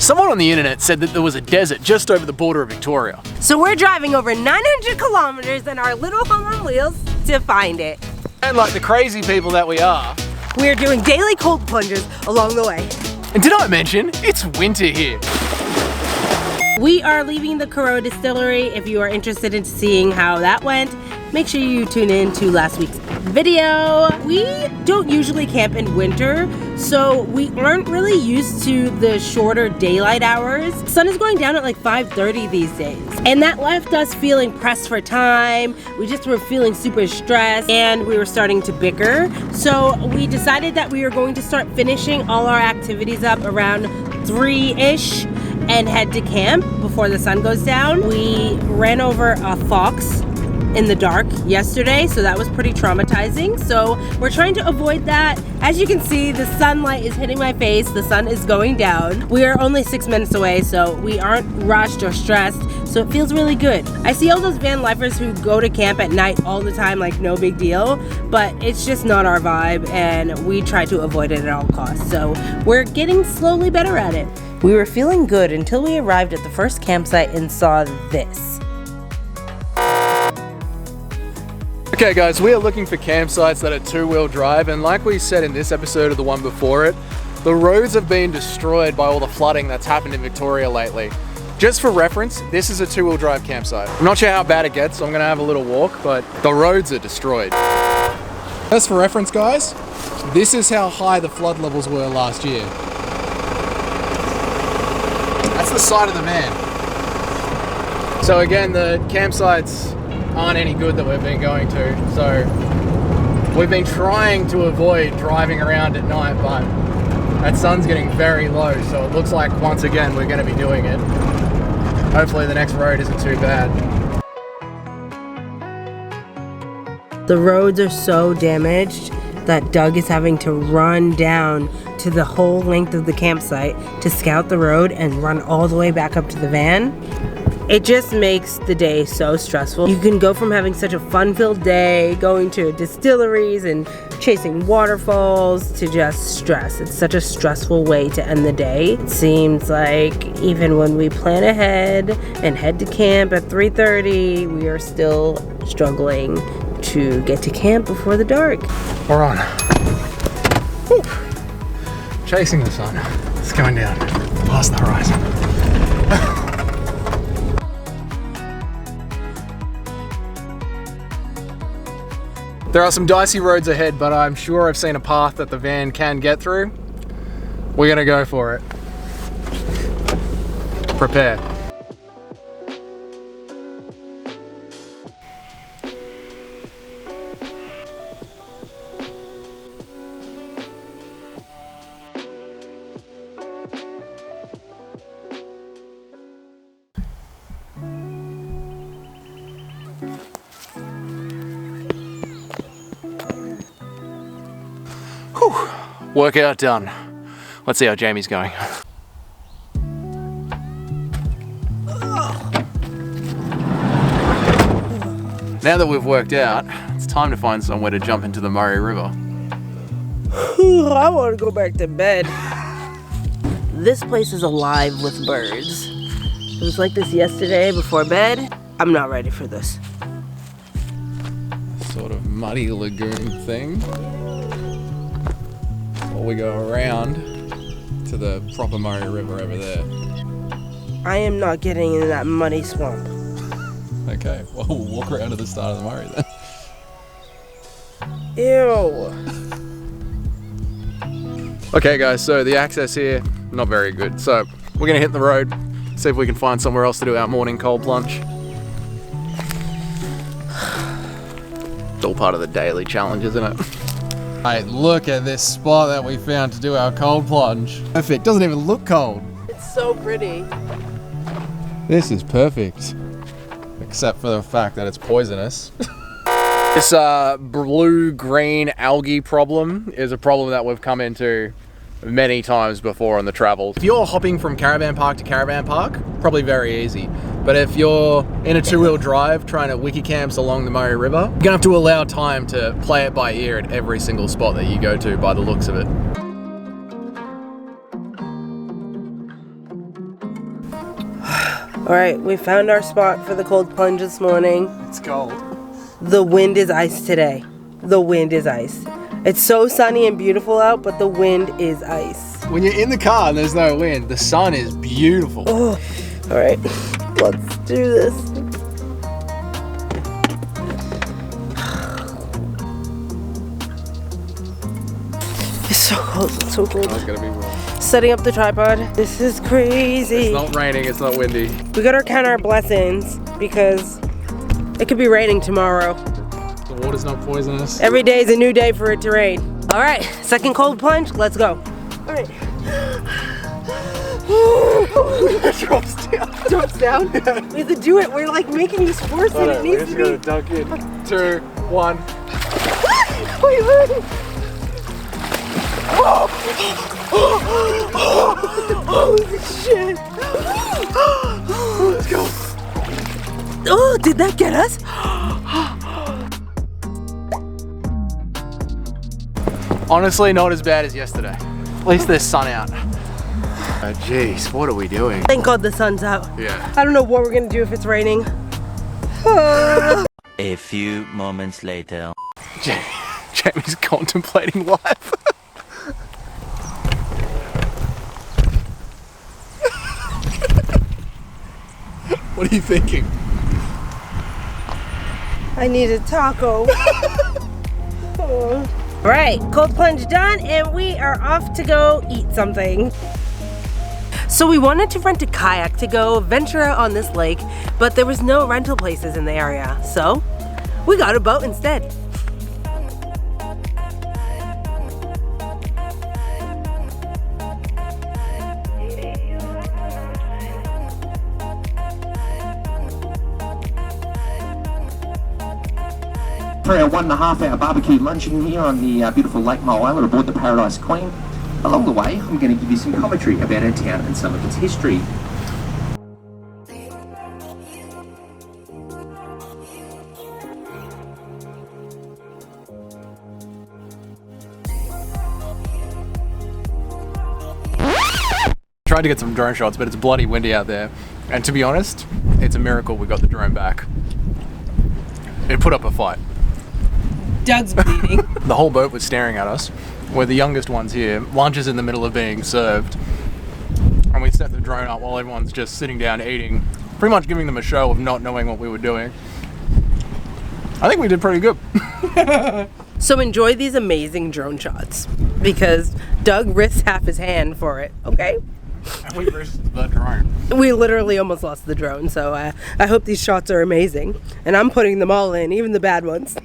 Someone on the internet said that there was a desert just over the border of Victoria. So we're driving over 900 kilometers in our little home on wheels to find it. And like the crazy people that we are, we're doing daily cold plunges along the way. And did I mention, it's winter here. We are leaving the Distillery. If you are interested in seeing how that went, make sure you tune in to last week's video. We don't usually camp in winter, so we aren't really used to the shorter daylight hours. Sun is going down at like 5:30 these days. And that left us feeling pressed for time. We just were feeling super stressed and we were starting to bicker. So we decided that we were going to start finishing all our activities up around 3-ish and head to camp before the sun goes down. We ran over a fox in the dark yesterday, so that was pretty traumatizing. So we're trying to avoid that. As you can see, the sunlight is hitting my face, the sun is going down. We are only 6 minutes away, so we aren't rushed or stressed, so it feels really good. I see all those van lifers who go to camp at night all the time like no big deal, but it's just not our vibe and we try to avoid it at all costs. So we're getting slowly better at it. We were feeling good until we arrived at the first campsite and saw this. Okay guys, we are looking for campsites that are 2-wheel drive, and like we said in this episode or the one before it, the roads have been destroyed by all the flooding that's happened in Victoria lately. Just for reference, this is a 2-wheel drive campsite. I'm not sure how bad it gets, so I'm gonna have a little walk, but the roads are destroyed. Just for reference guys, this is how high the flood levels were last year. That's the side of the van. So again, the campsites aren't any good that we've been going to, so we've been trying to avoid driving around at night, but that sun's getting very low, so it looks like once again we're going to be doing it. Hopefully the next road isn't too bad. The roads are so damaged that Doug is having to run down to the whole length of the campsite to scout the road and run all the way back up to the van. It just makes the day so stressful. You can go from having such a fun-filled day, going to distilleries and chasing waterfalls, to just stress. It's such a stressful way to end the day. It seems like even when we plan ahead and head to camp at 3:30, we are still struggling to get to camp before the dark. We're on. Woo. Chasing the sun. It's going down past the horizon. There are some dicey roads ahead, but I'm sure I've seen a path that the van can get through. We're gonna go for it. Prepare. Workout done. Let's see how Jamie's going. Now that we've worked out, it's time to find somewhere to jump into the Murray River. I want to go back to bed. This place is alive with birds. It was like this yesterday before bed. I'm not ready for this. Sort of muddy lagoon thing. We go around to the proper Murray River over there. I am not getting into that muddy swamp. Okay, well we'll walk around to the start of the Murray then. Ew. Okay guys, so the access here, not very good. So we're gonna hit the road, see if we can find somewhere else to do our morning cold plunge. It's all part of the daily challenge, isn't it? Hey, look at this spot that we found to do our cold plunge. Perfect, doesn't even look cold. It's so pretty. This is perfect. Except for the fact that it's poisonous. This blue-green algae problem is a problem that we've come into many times before on the travel. If you're hopping from caravan park to caravan park, probably very easy. But if you're in a 2-wheel drive trying to wiki camps along the Murray River, you're gonna have to allow time to play it by ear at every single spot that you go to by the looks of it. Alright, we found our spot for the cold plunge this morning. It's cold. The wind is ice today. The wind is ice. It's so sunny and beautiful out, but the wind is ice. When you're in the car and there's no wind, the sun is beautiful. Oh, alright, let's do this. It's so cold, it's so cold. Oh, it's gonna be warm. Setting up the tripod. This is crazy. It's not raining, it's not windy. We gotta count our blessings because it could be raining tomorrow. The water's not poisonous. Every day is a new day for it to rain. All right, second cold plunge, let's go. All right. Drops down. Drops down? Yeah. We have to do it. We're like making you force it. It needs to be. Dunk in. 2, 1. Wait. Holy shit. Let's go. Oh, did that get us? Honestly, not as bad as yesterday. At least there's sun out. Oh, jeez, what are we doing? Thank God the sun's out. Yeah. I don't know what we're gonna do if it's raining. A few moments later. Jamie's contemplating life. What are you thinking? I need a taco. All right, cold plunge done, and we are off to go eat something. So we wanted to rent a kayak to go venture out on this lake, but there was no rental places in the area, so we got a boat instead. For our 1.5 hour barbecue luncheon here on the beautiful Lake Island aboard the Paradise Queen. Along the way, I'm going to give you some commentary about our town and some of its history. Tried to get some drone shots, but it's bloody windy out there. And to be honest, it's a miracle we got the drone back. It put up a fight. Doug's bleeding. The whole boat was staring at us. We're the youngest ones here. Lunch is in the middle of being served. And we set the drone up while everyone's just sitting down eating. Pretty much giving them a show of not knowing what we were doing. I think we did pretty good. So enjoy these amazing drone shots because Doug risked half his hand for it, okay? We risked the drone. We literally almost lost the drone, so I hope these shots are amazing. And I'm putting them all in, even the bad ones.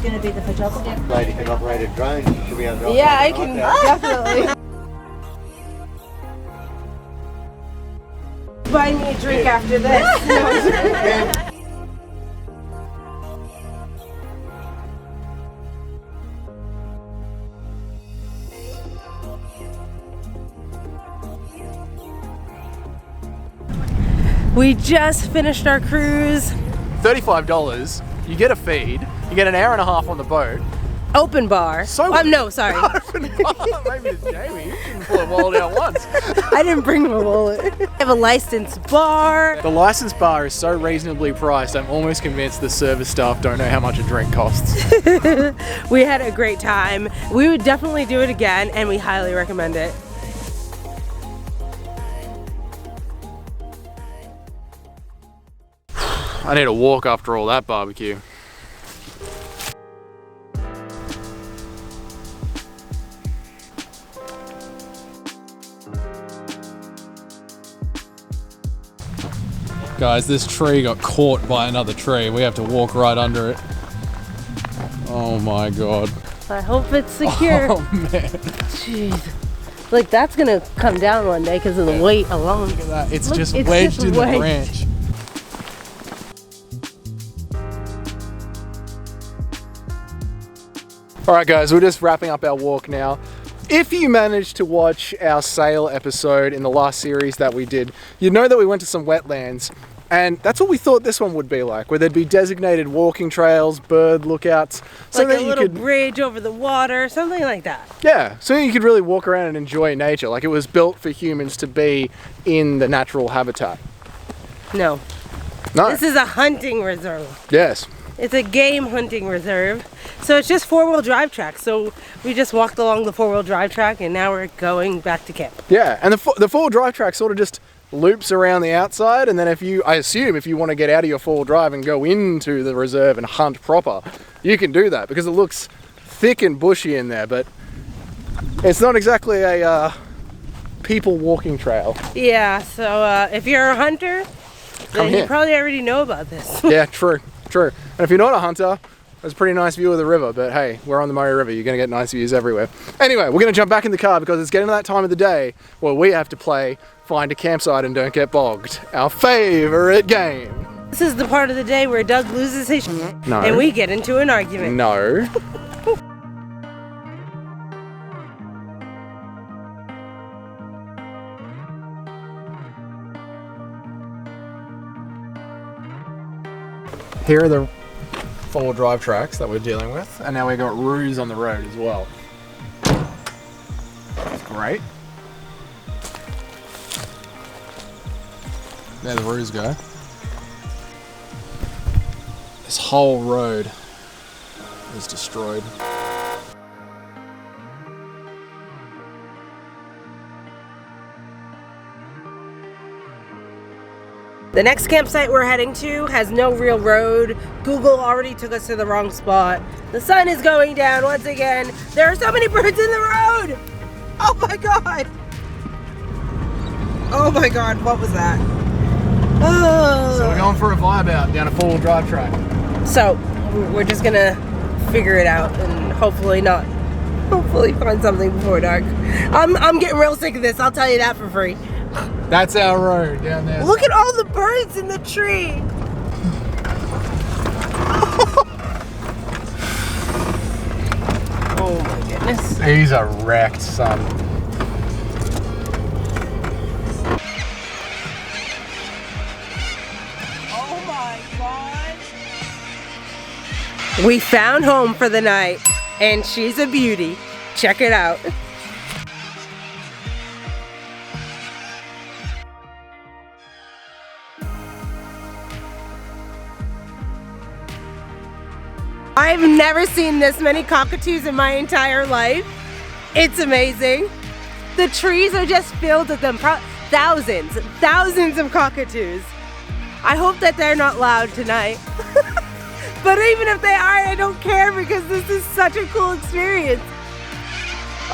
Going to be the photographer. Lady can operate a drone. Should be able to Yeah, I operate can like that. definitely. Buy me a drink after this. We just finished our cruise. $35, you get a feed, you get an hour and a half on the boat. Open bar. So no, sorry. Open bar. Maybe it's Jamie. You can pull a wallet out once. I didn't bring my wallet. We have a licensed bar. The license bar is so reasonably priced, I'm almost convinced the service staff don't know how much a drink costs. We had a great time. We would definitely do it again, and we highly recommend it. I need a walk after all that barbecue. Guys, this tree got caught by another tree. We have to walk right under it. Oh my god. I hope it's secure. Oh man. Jeez. Like that's gonna come down one day because of the weight alone. Look at that. It's Look, just it's wedged just in wedged. the branch. Alright guys, we're just wrapping up our walk now. If you managed to watch our sail episode in the last series that we did, you know that we went to some wetlands, and that's what we thought this one would be like, where there'd be designated walking trails, bird lookouts, Like a little bridge over the water, something like that. Yeah, so you could really walk around and enjoy nature, like it was built for humans to be in the natural habitat. No. No. This is a hunting reserve. Yes. It's a game hunting reserve. So it's just four-wheel drive track. So we just walked along the four-wheel drive track and now we're going back to camp. Yeah, and the four-wheel drive track sort of just loops around the outside, and then I assume if you want to get out of your four-wheel drive and go into the reserve and hunt proper, you can do that because it looks thick and bushy in there, but it's not exactly a people walking trail. Yeah, so if you're a hunter, then you probably already know about this. Yeah, true. And if you're not a hunter, there's a pretty nice view of the river, but hey, we're on the Murray River, you're gonna get nice views everywhere. Anyway, we're gonna jump back in the car because it's getting to that time of the day where we have to play Find a Campsite and Don't Get Bogged, our favorite game. This is the part of the day where Doug loses his No. and we get into an argument. No. Here are the four-wheel drive tracks that we're dealing with, and now we've got roos on the road as well. That's great. There the roos go. This whole road is destroyed. The next campsite we're heading to has no real road. Google already took us to the wrong spot. The sun is going down once again. There are so many birds in the road. Oh my God. Oh my God, what was that? Oh. So we're going for a vibe out down a four-wheel drive track. So we're just gonna figure it out and hopefully find something before dark. I'm getting real sick of this, I'll tell you that for free. That's our road down there. Look at all the birds in the tree. Oh my goodness. These are wrecked, son. Oh my God. We found home for the night and she's a beauty. Check it out. I've never seen this many cockatoos in my entire life. It's amazing. The trees are just filled with them. Thousands of cockatoos. I hope that they're not loud tonight. But even if they are, I don't care because this is such a cool experience.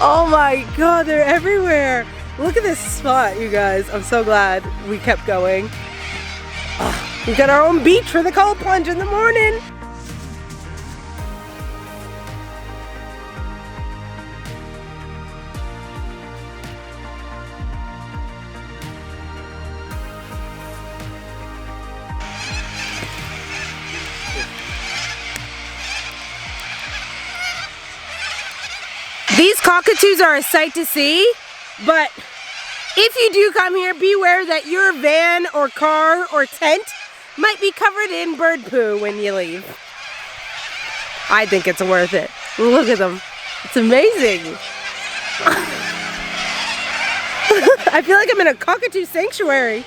Oh my God, they're everywhere. Look at this spot, you guys. I'm so glad we kept going. Oh, we got our own beach for the cold plunge in the morning. These cockatoos are a sight to see, but if you do come here, beware that your van or car or tent might be covered in bird poo when you leave. I think it's worth it. Look at them. It's amazing. I feel like I'm in a cockatoo sanctuary.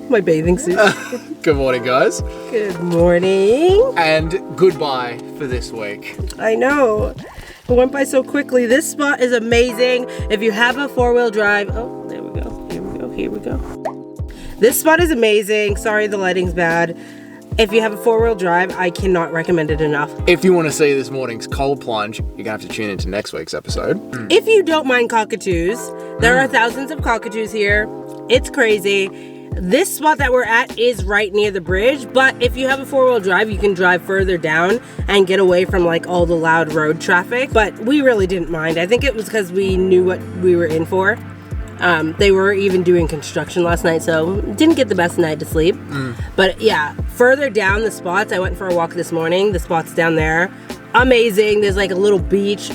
My bathing suit. Good morning, guys. Good morning. And goodbye for this week. I know. It went by so quickly. This spot is amazing. If you have a 4-wheel drive, oh, there we go. Here we go. This spot is amazing. Sorry, the lighting's bad. If you have a 4-wheel drive, I cannot recommend it enough. If you want to see this morning's cold plunge, you're going to have to tune into next week's episode. If you don't mind cockatoos, there are thousands of cockatoos here. It's crazy. This spot that we're at is right near the bridge, but if you have a 4-wheel drive, you can drive further down and get away from like all the loud road traffic. But we really didn't mind. I think it was because we knew what we were in for. They were even doing construction last night, so didn't get the best night to sleep. But yeah, further down the spots, I went for a walk this morning. The spots down there, amazing. There's like a little beach.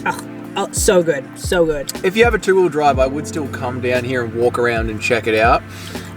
Oh, so good, so good. If you have a 2-wheel drive, I would still come down here and walk around and check it out.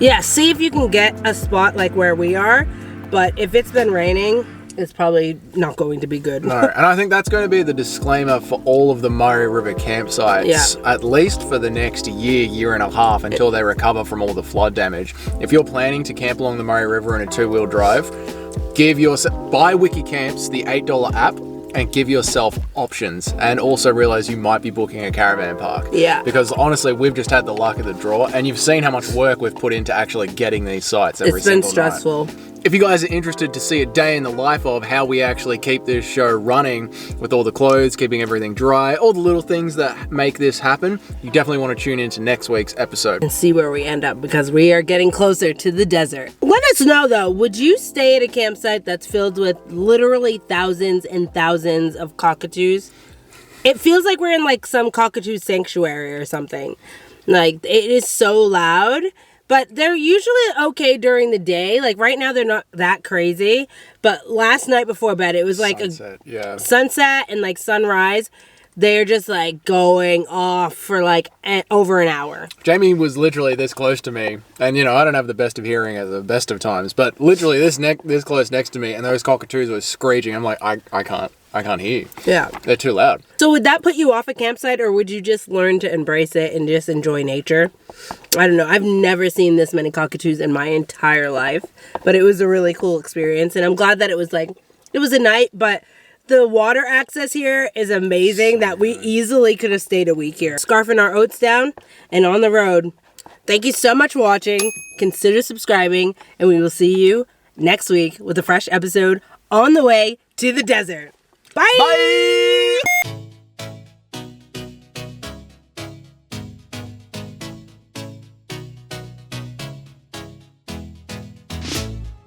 Yeah, see if you can get a spot like where we are. But if it's been raining, it's probably not going to be good. No, and I think that's going to be the disclaimer for all of the Murray River campsites, at least for the next year and a half until they recover from all the flood damage. If you're planning to camp along the Murray River in a 2-wheel drive, buy WikiCamps, the $8 app, and give yourself options, and also realize you might be booking a caravan park. Yeah. Because honestly, we've just had the luck of the draw, and you've seen how much work we've put into actually getting these sites every single night. It's been stressful. If you guys are interested to see a day in the life of how we actually keep this show running with all the clothes, keeping everything dry, all the little things that make this happen, you definitely want to tune into next week's episode. And see where we end up, because we are getting closer to the desert. Let us know though, would you stay at a campsite that's filled with literally thousands and thousands of cockatoos? It feels like we're in like some cockatoo sanctuary or something. Like, it is so loud. But they're usually okay during the day. Like right now they're not that crazy. But last night before bed, it was like sunset and like sunrise. They're just like going off for like over an hour. Jamie was literally this close to me. And you know, I don't have the best of hearing at the best of times. But literally this close next to me, and those cockatoos were screeching. I'm like, I can't hear. Yeah. They're too loud. So would that put you off a campsite, or would you just learn to embrace it and just enjoy nature? I don't know. I've never seen this many cockatoos in my entire life, but it was a really cool experience. And I'm glad that it was a night, but the water access here is amazing that we easily could have stayed a week here. Scarfing our oats down and on the road. Thank you so much for watching. Consider subscribing, and we will see you next week with a fresh episode on the way to the desert. Bye! Bye!